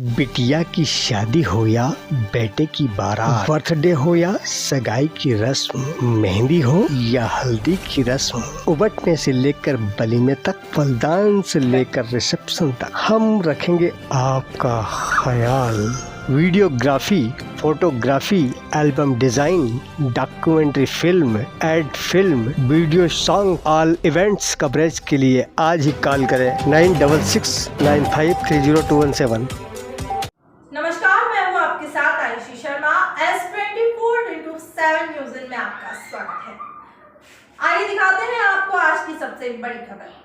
बिटिया की शादी हो या बेटे की बारात, बर्थडे हो या सगाई की रस्म, मेहंदी हो या हल्दी की रस्म, उबटने से लेकर वलीमे तक, फलदान से लेकर रिसेप्शन तक, हम रखेंगे आपका ख्याल। Videography, photography, album design, documentary film, ad film, video song, all events coverage के लिए आज ही कॉल करें 9669530217। नमस्कार, मैं हूं आपके साथ आयुषी शर्मा। S24x7 न्यूज़ में आपका स्वागत है। आइए दिखाते हैं आपको आज की सबसे बड़ी खबर।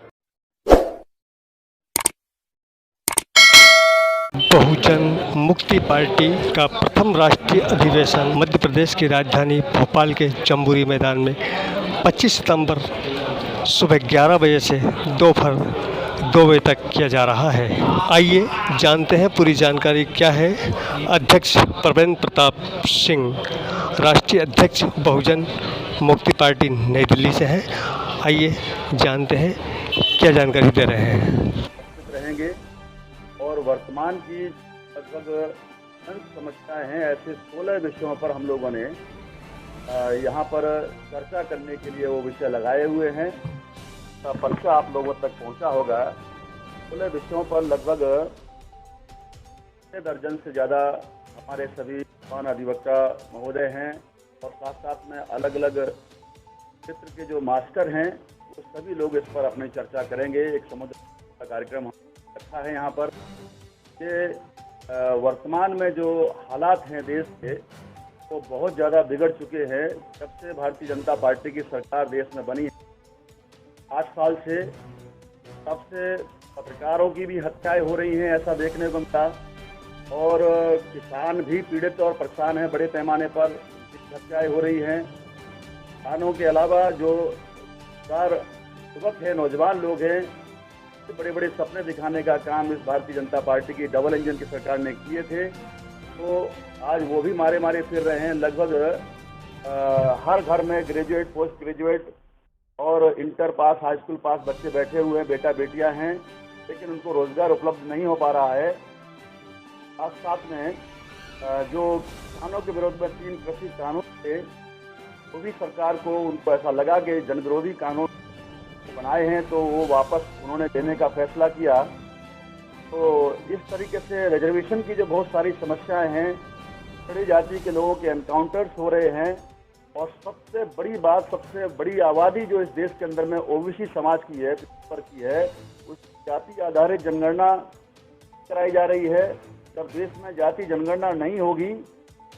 बहुजन मुक्ति पार्टी का प्रथम राष्ट्रीय अधिवेशन मध्य प्रदेश की राजधानी भोपाल के जम्बूरी मैदान में 25 सितंबर सुबह 11 बजे से दोपहर 2 बजे तक किया जा रहा है। आइए जानते हैं पूरी जानकारी क्या है। अध्यक्ष परवेंद्र प्रताप सिंह, राष्ट्रीय अध्यक्ष बहुजन मुक्ति पार्टी नई दिल्ली से हैं। आइए जानते हैं क्या जानकारी दे रहे हैं। रहेंगे और वर्तमान की लगभग समस्याएं हैं, ऐसे 16 विषयों पर हम लोगों ने यहाँ पर चर्चा करने के लिए वो विषय लगाए हुए हैं। पर्चा आप लोगों तक पहुँचा होगा। 16 विषयों पर लगभग 6 दर्जन से ज़्यादा हमारे सभी महान अधिवक्ता महोदय हैं और साथ साथ में अलग अलग क्षेत्र के जो मास्टर हैं वो सभी लोग इस पर अपनी चर्चा करेंगे। एक समुद्र का कार्यक्रम रखा है यहाँ पर। ये वर्तमान में जो हालात हैं देश के वो बहुत ज़्यादा बिगड़ चुके हैं। जब से भारतीय जनता पार्टी की सरकार देश में बनी 8 साल से तब से पत्रकारों की भी हत्याएं हो रही हैं, ऐसा देखने को मिला। और किसान भी पीड़ित और परेशान हैं, बड़े पैमाने पर हत्याएं हो रही हैं। किसानों के अलावा जो युवक हैं, नौजवान लोग हैं, बड़े बड़े सपने दिखाने का काम इस भारतीय जनता पार्टी की डबल इंजन की सरकार ने किए थे, तो आज वो भी मारे मारे फिर रहे हैं। लगभग हर घर में ग्रेजुएट, पोस्ट ग्रेजुएट और इंटर पास, हाई स्कूल पास बच्चे बैठे हुए हैं, बेटा बेटियां हैं, लेकिन उनको रोजगार उपलब्ध नहीं हो पा रहा है। साथ साथ में जो किसानों के विरोध में 3 कृषि कानून थे वो भी सरकार को उनको ऐसा लगा कि जन विरोधी कानून बनाए हैं, तो वो वापस उन्होंने देने का फैसला किया। तो इस तरीके से रिजर्वेशन की जो बहुत सारी समस्याएं हैं, बड़ी जाति के लोगों के एनकाउंटर्स हो रहे हैं और सबसे बड़ी बात, सबसे बड़ी आबादी जो इस देश के अंदर में ओबीसी समाज की है, पर की है, उस जाति आधारित जनगणना कराई जा रही है। जब देश में जाति जनगणना नहीं होगी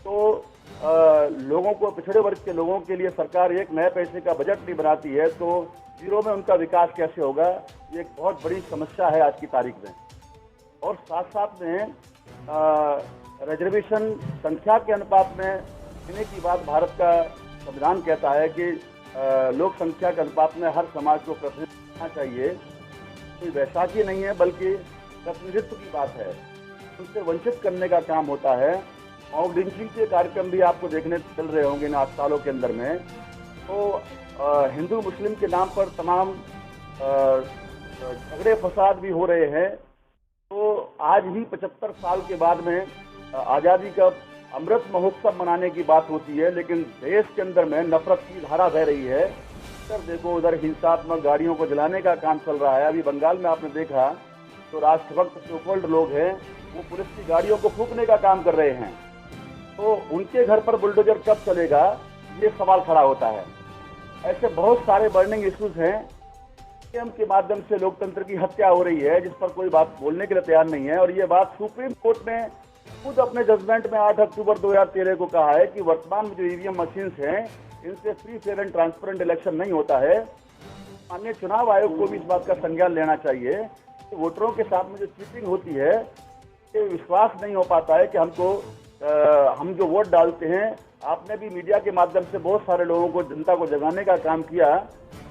तो लोगों को, पिछड़े वर्ग के लोगों के लिए सरकार एक नए पैसे का बजट नहीं बनाती है तो जीरो में उनका विकास कैसे होगा? ये एक बहुत बड़ी समस्या है आज की तारीख में। और साथ साथ में रिजर्वेशन संख्या के अनुपात में देने की बात भारत का संविधान कहता है कि लोक संख्या के अनुपात में हर समाज को प्रतिनिधित्व करना चाहिए। कोई वैसाखी नहीं है बल्कि प्रतिनिधित्व की बात है, उससे वंचित करने का काम होता है। और लिंचिंग के कार्यक्रम भी आपको देखने चल रहे होंगे इन 8 सालों के अंदर में। तो हिंदू मुस्लिम के नाम पर तमाम झगड़े फसाद भी हो रहे हैं। तो आज भी 75 साल के बाद में आज़ादी का अमृत महोत्सव मनाने की बात होती है, लेकिन देश के अंदर में नफरत की धारा बह रही है। इधर देखो, उधर हिंसात्मक गाड़ियों को जलाने का काम चल रहा है। अभी बंगाल में आपने देखा तो राष्ट्रभक्त सोकॉल्ड लोग हैं, वो पुलिस की गाड़ियों को फूंकने का काम कर रहे हैं। तो उनके घर पर बुलडोजर कब चलेगा, ये सवाल खड़ा होता है। ऐसे बहुत सारे बर्निंग इश्यूज हैं के माध्यम से लोकतंत्र की हत्या हो रही है, जिस पर कोई बात बोलने के लिए तैयार नहीं है। और ये बात सुप्रीम कोर्ट ने खुद अपने जजमेंट में 8 अक्टूबर 2013 को कहा है कि वर्तमान में जो ईवीएम मशीन्स हैं इनसे free, fair and transparent election नहीं होता है। माननीय चुनाव आयोग को भी इस बात का संज्ञान लेना चाहिए कि वोटरों के साथ में जो चीटिंग होती है, ये विश्वास नहीं हो पाता है कि हम जो वोट डालते हैं। आपने भी मीडिया के माध्यम से बहुत सारे लोगों को, जनता को जगाने का काम किया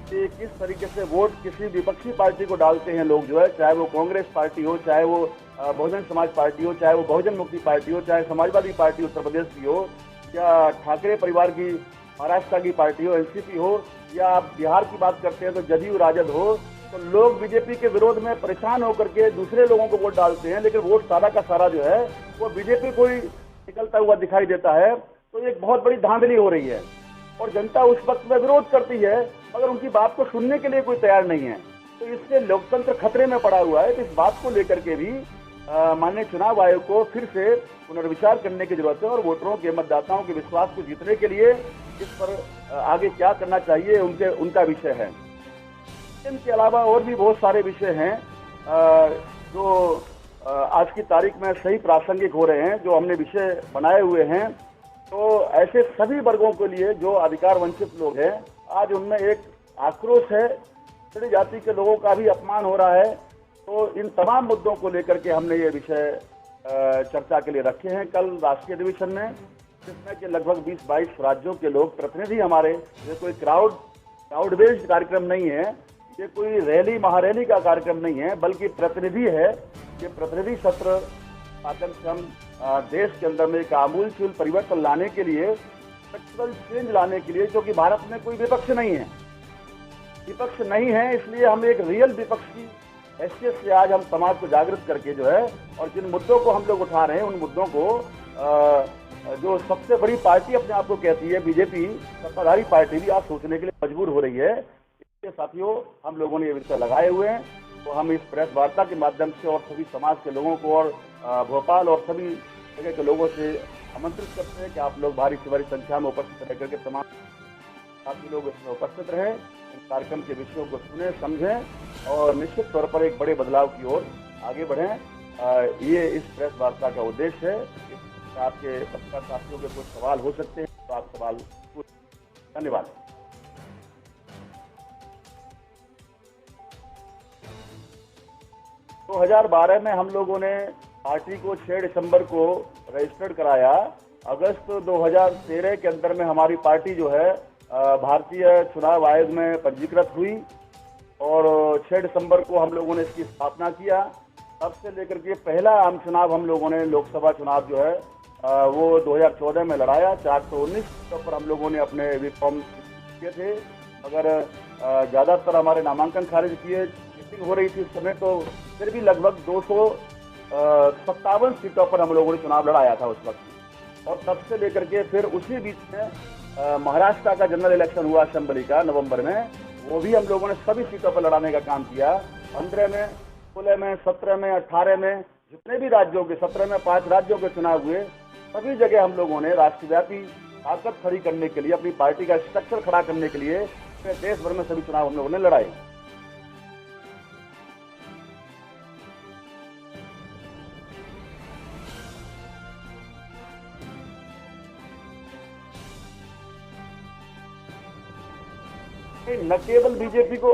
कि किस तरीके से वोट किसी विपक्षी पार्टी को डालते हैं लोग, जो है, चाहे वो कांग्रेस पार्टी हो, चाहे वो बहुजन समाज पार्टी हो, चाहे वो बहुजन मुक्ति पार्टी हो, चाहे समाजवादी पार्टी उत्तर प्रदेश की हो, या ठाकरे परिवार की महाराष्ट्र की पार्टी हो, एनसीपी हो, या आप बिहार की बात करते हैं तो जदयू राजद हो, तो लोग बीजेपी के विरोध में परेशान होकर के दूसरे लोगों को वोट डालते हैं, लेकिन वोट सारा का सारा जो है वो बीजेपी को ही निकलता हुआ दिखाई देता है। तो एक बहुत बड़ी धांधली हो रही है और जनता उस वक्त में विरोध करती है, मगर उनकी बात को सुनने के लिए कोई तैयार नहीं है। तो इससे लोकतंत्र खतरे में पड़ा हुआ है। तो इस बात को लेकर के भी माननीय चुनाव आयोग को फिर से पुनर्विचार करने की जरूरत है और वोटरों के, मतदाताओं के विश्वास को जीतने के लिए इस पर आगे क्या करना चाहिए उनका विषय है। इनके अलावा और भी बहुत सारे विषय हैं जो आज की तारीख में सही प्रासंगिक हो रहे हैं, जो हमने विषय बनाए हुए हैं। तो ऐसे सभी वर्गों के लिए जो अधिकार वंचित लोग हैं, आज उनमें एक आक्रोश है, पिछड़ी जाति के लोगों का भी अपमान हो रहा है। तो इन तमाम मुद्दों को लेकर के हमने ये विषय चर्चा के लिए रखे हैं कल राष्ट्रीय अधिवेशन में, जिसमें कि लगभग 20-22 राज्यों के लोग प्रतिनिधि हमारे, ये कोई क्राउड बेस्ड कार्यक्रम नहीं है, ये कोई रैली महारैली का कार्यक्रम नहीं है, बल्कि प्रतिनिधि है। ये प्रतिनिधि सत्र माध्यम से हम देश के अंदर में एक आमूलचूल परिवर्तन लाने के लिए, स्ट्रक्चरल चेंज लाने के लिए, क्योंकि भारत में कोई विपक्ष नहीं है, इसलिए हम एक रियल विपक्ष की हैसियत से आज हम समाज को जागृत करके जो है, और जिन मुद्दों को हम लोग उठा रहे हैं उन मुद्दों को जो सबसे बड़ी पार्टी अपने आप को कहती है बीजेपी, सत्ताधारी पार्टी भी आज सोचने के लिए मजबूर हो रही है। इसलिए साथियों, हम लोगों ने ये विषय लगाए हुए हैं। तो हम इस प्रेस वार्ता के माध्यम से और सभी समाज के लोगों को और भोपाल और सभी जगह के लोगों से आमंत्रित करते हैं कि आप लोग भारी से भारी संख्या में उपस्थित रह करके तमाम साथी लोग इसमें उपस्थित रहें, इन कार्यक्रम के विषयों को सुने, समझें और निश्चित तौर पर एक बड़े बदलाव की ओर आगे बढ़ें। ये इस प्रेस वार्ता का उद्देश्य है। आपके पत्रकार साथियों के कुछ सवाल हो सकते हैं तो आप सवाल पूछें। धन्यवाद। तो 2012 में हम लोगों ने पार्टी को 6 दिसंबर को रजिस्टर्ड कराया। अगस्त 2013 के अंदर में हमारी पार्टी जो है भारतीय चुनाव आयोग में पंजीकृत हुई और 6 दिसंबर को हम लोगों ने इसकी स्थापना किया। तब से लेकर के पहला आम चुनाव हम लोगों ने, लोकसभा चुनाव जो है वो 2014 में लड़ाया। 419 पर हम लोगों ने अपने फॉर्म किए थे, मगर ज़्यादातर हमारे नामांकन खारिज किए। चीटिंग हो रही थी उस समय, तो फिर भी लगभग 257 सीटों पर हम लोगों ने चुनाव लड़ाया था उस वक्त। और तब से लेकर के फिर उसी बीच में महाराष्ट्र का जनरल इलेक्शन हुआ असेंबली का नवंबर में, वो भी हम लोगों ने सभी सीटों पर लड़ाने का काम किया। 15 में, 16 में, 17 में, 18 में, जितने भी राज्यों के, 17 में 5 राज्यों के चुनाव हुए, सभी जगह हम लोगों ने राष्ट्रव्यापी ताकत खड़ी करने के लिए, अपनी पार्टी का स्ट्रक्चर खड़ा करने के लिए देश भर में सभी चुनाव हम लोगों ने लड़ाए। न केवल बीजेपी को,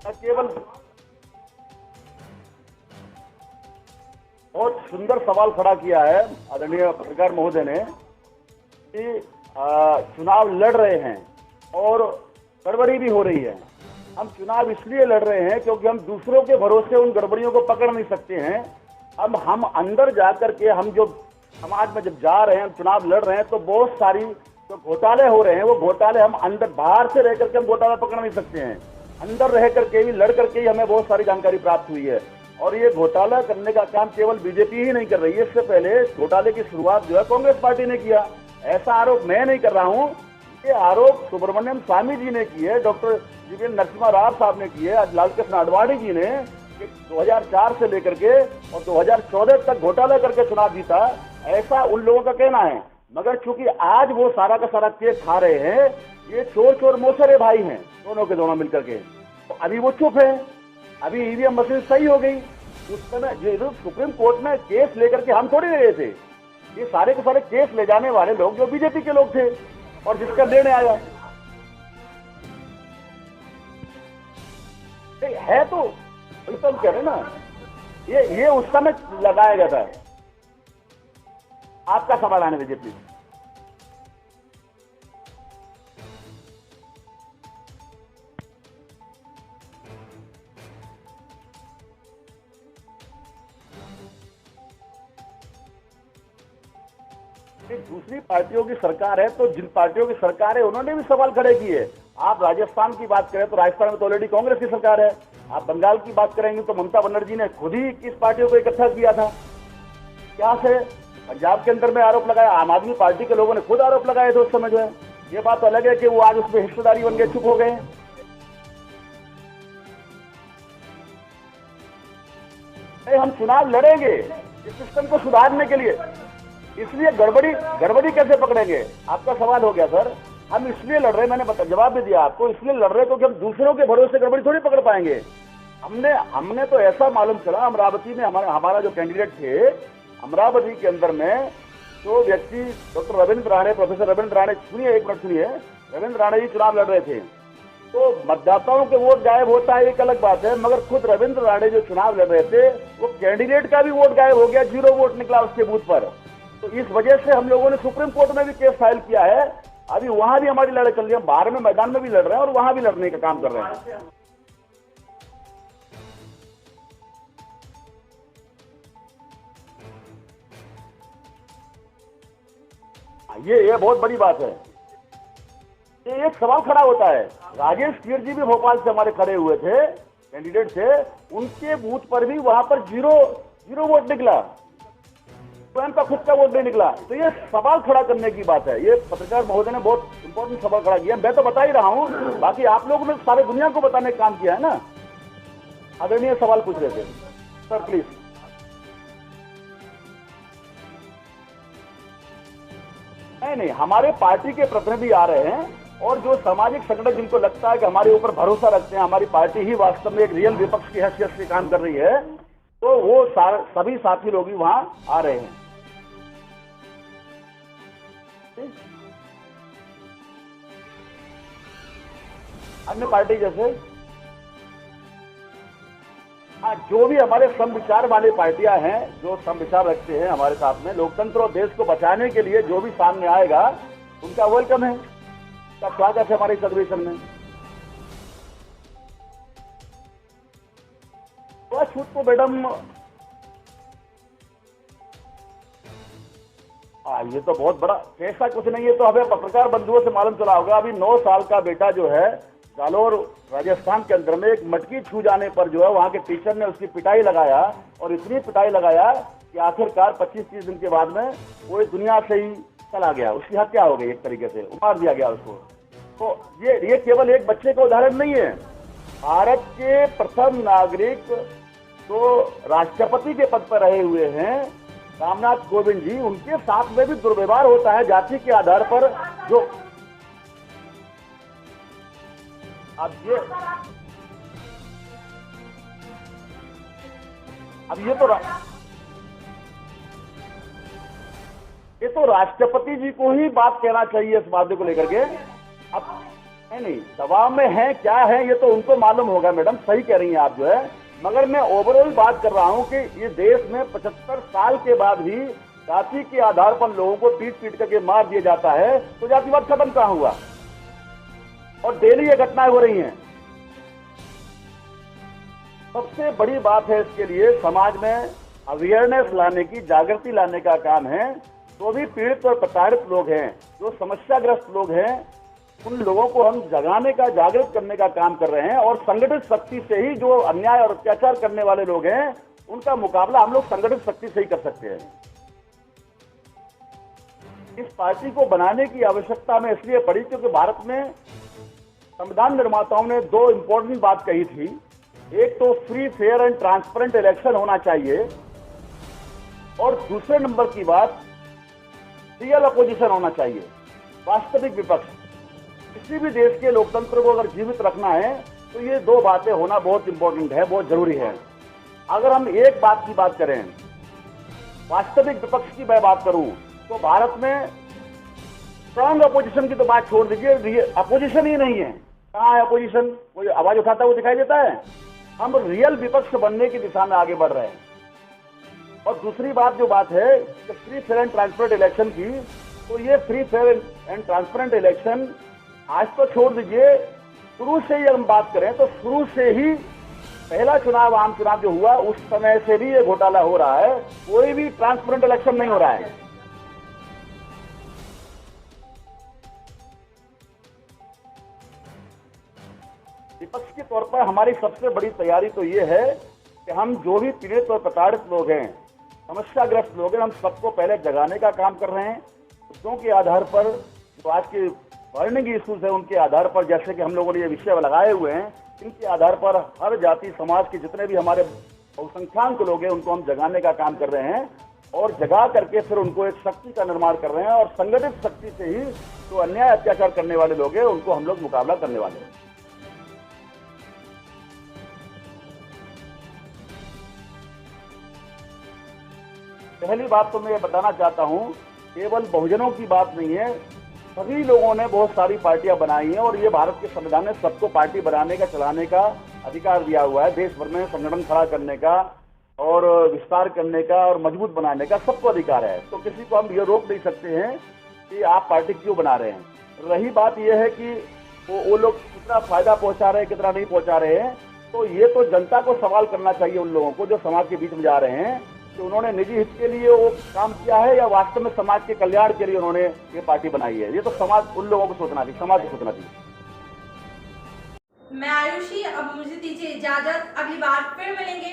न केवल, बहुत सुंदर सवाल खड़ा किया है आदरणीय पत्रकार महोदय ने कि चुनाव लड़ रहे हैं और गड़बड़ी भी हो रही है। हम चुनाव इसलिए लड़ रहे हैं क्योंकि हम दूसरों के भरोसे उन गड़बड़ियों को पकड़ नहीं सकते हैं। अब हम अंदर जाकर के, हम जो समाज में जब जा रहे हैं, हम चुनाव लड़ रहे हैं, तो बहुत सारी जो घोटाले हो रहे हैं, वो घोटाले हम अंदर, बाहर से रह करके हम घोटाला पकड़ नहीं सकते हैं। अंदर रह करके भी, लड़ करके ही हमें बहुत सारी जानकारी प्राप्त हुई है। और ये घोटाला करने का काम केवल बीजेपी ही नहीं कर रही है। इससे पहले घोटाले की शुरुआत जो है कांग्रेस पार्टी ने किया। ऐसा आरोप मैं नहीं कर रहा हूँ, ये आरोप सुब्रमण्यम स्वामी जी ने किए, डॉक्टर जीवीएन नरसिम्हा राव साहब ने किए, आज लालकृष्ण आडवाणी जी ने 2004 से लेकर के और 2014 तक घोटाला करके चुनाव जीता, ऐसा उन लोगों का कहना है। मगर चूंकि आज वो सारा का सारा केस खा रहे हैं, ये चोर चोर मोसरे भाई हैं, दोनों के दोनों मिलकर के, तो अभी वो चुप है। अभी ईवीएम मशीन सही हो गई, उस समय जो सुप्रीम कोर्ट में केस लेकर के हम थोड़ी गए थे, ये सारे के सारे केस ले जाने वाले लोग जो बीजेपी के लोग थे और जिसका निर्णय आया है। तो हम कह रहे ना, ये उस समय लगाया गया था। आपका सवाल आने दीजिए प्लीज। दूसरी पार्टियों की सरकार है, तो जिन पार्टियों की सरकार है उन्होंने भी सवाल खड़े किए। आप राजस्थान की बात करें तो राजस्थान में तो ऑलरेडी कांग्रेस की सरकार है। आप बंगाल की बात करेंगे तो ममता बनर्जी ने खुद ही किस पार्टियों को इकट्ठा किया था, क्या से पंजाब के अंदर में आरोप लगाया, आम आदमी पार्टी के लोगों ने खुद आरोप लगाए थे उस समय जो है। ये बात अलग है कि वो आज उसमें हिस्सेदारी बन गए, चुप हो गए। हम चुनाव लड़ेंगे इस सिस्टम को सुधारने के लिए, इसलिए गड़बड़ी कैसे पकड़ेंगे, आपका सवाल हो गया सर। हम इसलिए लड़ रहे, मैंने जवाब भी दिया आपको, इसलिए लड़ रहे क्योंकि हम दूसरों के भरोसे गड़बड़ी थोड़ी पकड़ पाएंगे। हमने तो ऐसा मालूम चला अमरावती में हमारा जो कैंडिडेट थे, अमरावती के अंदर में जो व्यक्ति डॉक्टर रविंद्र राणे, प्रोफेसर रविंद्र राणे, सुनिए एक मिनट सुनिए, रविंद्र राणे जी चुनाव लड़ रहे थे, तो मतदाताओं के वोट गायब होता है एक अलग बात है, मगर खुद रविंद्र राणे जो चुनाव लड़ रहे थे वो कैंडिडेट का भी वोट गायब हो गया, 0 वोट निकला उसके बूथ पर। तो इस वजह से हम लोगों ने सुप्रीम कोर्ट में भी केस फाइल किया है, अभी वहां भी हमारी लड़ाई चल रही है, बाहर में मैदान में भी लड़ रहे हैं और वहां भी लड़ने का काम कर रहे हैं। ये बहुत बड़ी बात है। ये एक सवाल खड़ा होता है, राजेश कीर जी भी भोपाल से हमारे खड़े हुए थे, कैंडिडेट थे, उनके बूथ पर भी वहां पर जीरो वोट निकला, स्वयं का खुद का वोट नहीं निकला। तो ये सवाल खड़ा करने की बात है, ये पत्रकार महोदय ने बहुत इंपॉर्टेंट सवाल खड़ा किया। मैं तो बता ही रहा हूं, बाकी आप लोगों ने सारे दुनिया को बताने का काम किया है ना। आदरणीय सवाल पूछ रहे थे सर, प्लीज। नहीं, हमारे पार्टी के प्रतिनिधि आ रहे हैं और जो सामाजिक संगठन जिनको लगता है कि हमारे ऊपर भरोसा रखते हैं, हमारी पार्टी ही वास्तव में एक रियल विपक्ष की हैसियत से काम कर रही है, तो वो सभी साथी लोग भी वहां आ रहे हैं। अन्य पार्टी जैसे जो भी हमारे समविचार वाली पार्टियां हैं, जो समविचार रखते हैं हमारे साथ में, लोकतंत्र और देश को बचाने के लिए जो भी सामने आएगा उनका वेलकम है, उनका स्वागत है हमारे इस अधिवेशन में। तो छूट को मैडम ये तो बहुत बड़ा ऐसा कुछ नहीं है, तो हमें पत्रकार बंधुओं से मालूम चला होगा, अभी 9 साल का बेटा जो है जालोर राजस्थान के अंदर में एक मटकी छू जाने पर जो है वहां के टीचर ने उसकी पिटाई लगाया, और इतनी पिटाई लगाया कि आखिरकार 25-30 दिन के बाद में वो इस दुनिया से ही चला गया, उसकी हत्या हो गई, एक तरीके से मार दिया गया उसको। तो ये केवल एक बच्चे का उदाहरण नहीं है, भारत के प्रथम नागरिक जो राष्ट्रपति के पद पर रहे हुए हैं रामनाथ कोविंद जी, उनके साथ में भी दुर्व्यवहार होता है जाति के आधार पर। जो अब ये तो राष्ट्रपति जी को ही बात कहना चाहिए इस बात को लेकर के। अब नहीं, दबाव में है क्या है ये तो उनको मालूम होगा मैडम, सही कह रही हैं आप जो है, मगर मैं ओवरऑल बात कर रहा हूं कि ये देश में 75 साल के बाद भी जाति के आधार पर लोगों को पीट करके मार दिया जाता है, तो जातिवाद खत्म कहां हुआ? और डेली ये घटनाएं हो रही हैं। सबसे बड़ी बात है इसके लिए समाज में अवेयरनेस लाने की, जागृति लाने का काम है। जो भी पीड़ित और प्रताड़ित लोग हैं, जो समस्याग्रस्त लोग हैं, उन लोगों को हम जगाने का, जागृत करने का काम कर रहे हैं, और संगठित शक्ति से ही जो अन्याय और अत्याचार करने वाले लोग हैं उनका मुकाबला हम लोग संगठित शक्ति से ही कर सकते हैं। इस पार्टी को बनाने की आवश्यकता में इसलिए पड़ी क्योंकि भारत में संविधान निर्माताओं ने 2 इंपॉर्टेंट बात कही थी। एक तो free, fair and transparent election होना चाहिए, और दूसरे नंबर की बात रियल अपोजिशन होना चाहिए, वास्तविक विपक्ष। किसी भी देश के लोकतंत्र को अगर जीवित रखना है तो ये 2 बातें होना बहुत इंपॉर्टेंट है, बहुत जरूरी है। अगर हम एक बात की बात करें, वास्तविक विपक्ष की मैं बात करूं, तो भारत में स्ट्रॉन्ग अपोजिशन की तो बात छोड़ दीजिए, अपोजिशन ही नहीं है। कहाँ है अपोजिशन? कोई आवाज उठाता हुआ दिखाई देता है? हम रियल विपक्ष बनने की दिशा में आगे बढ़ रहे हैं। और दूसरी बात जो बात है कि free, fair and transparent election की, तो ये free, fair and transparent election आज तो छोड़ दीजिए, शुरू से ही हम बात करें तो शुरू से ही पहला चुनाव, आम चुनाव जो हुआ उस समय से भी ये घोटाला हो रहा है, कोई भी ट्रांसपेरेंट इलेक्शन नहीं हो रहा है। विपक्ष के तौर पर हमारी सबसे बड़ी तैयारी तो ये है कि हम जो भी पीड़ित और प्रताड़ित लोग हैं, समस्याग्रस्त लोग हैं, हम सबको पहले जगाने का काम कर रहे हैं। मुद्दों के आधार पर जो आज के बर्निंग इश्यूज है उनके आधार पर, जैसे कि हम लोगों ने ये विषय लगाए हुए हैं, इनके आधार पर हर जाति समाज के जितने भी हमारे बहुसंख्याक लोग हैं उनको हम जगाने का काम कर रहे हैं और जगा करके फिर उनको एक शक्ति का निर्माण कर रहे हैं और संगठित शक्ति से ही जो अन्याय अत्याचार करने वाले लोग हैं उनको हम लोग मुकाबला करने वाले हैं। पहली बात तो मैं ये बताना चाहता हूं, केवल बहुजनों की बात नहीं है, सभी लोगों ने बहुत सारी पार्टियां बनाई हैं और ये भारत के संविधान ने सबको पार्टी बनाने का, चलाने का अधिकार दिया हुआ है। देश भर में संगठन खड़ा करने का और विस्तार करने का और मजबूत बनाने का सबको अधिकार है। तो किसी को हम ये रोक नहीं सकते हैं कि आप पार्टी क्यों बना रहे हैं। रही बात यह है कि वो लोग कितना फायदा पहुंचा रहे हैं, कितना नहीं पहुंचा रहे हैं, तो ये तो जनता को सवाल करना चाहिए उन लोगों को जो समाज के बीच में जा रहे हैं कि उन्होंने निजी हित के लिए वो काम किया है या वास्तव में समाज के कल्याण के लिए उन्होंने ये पार्टी बनाई है। ये तो समाज, उन लोगों को सोचना चाहिए, समाज को सोचना चाहिए। मैं आयुषी, अब मुझे दीजिए इजाजत, अगली बार फिर मिलेंगे।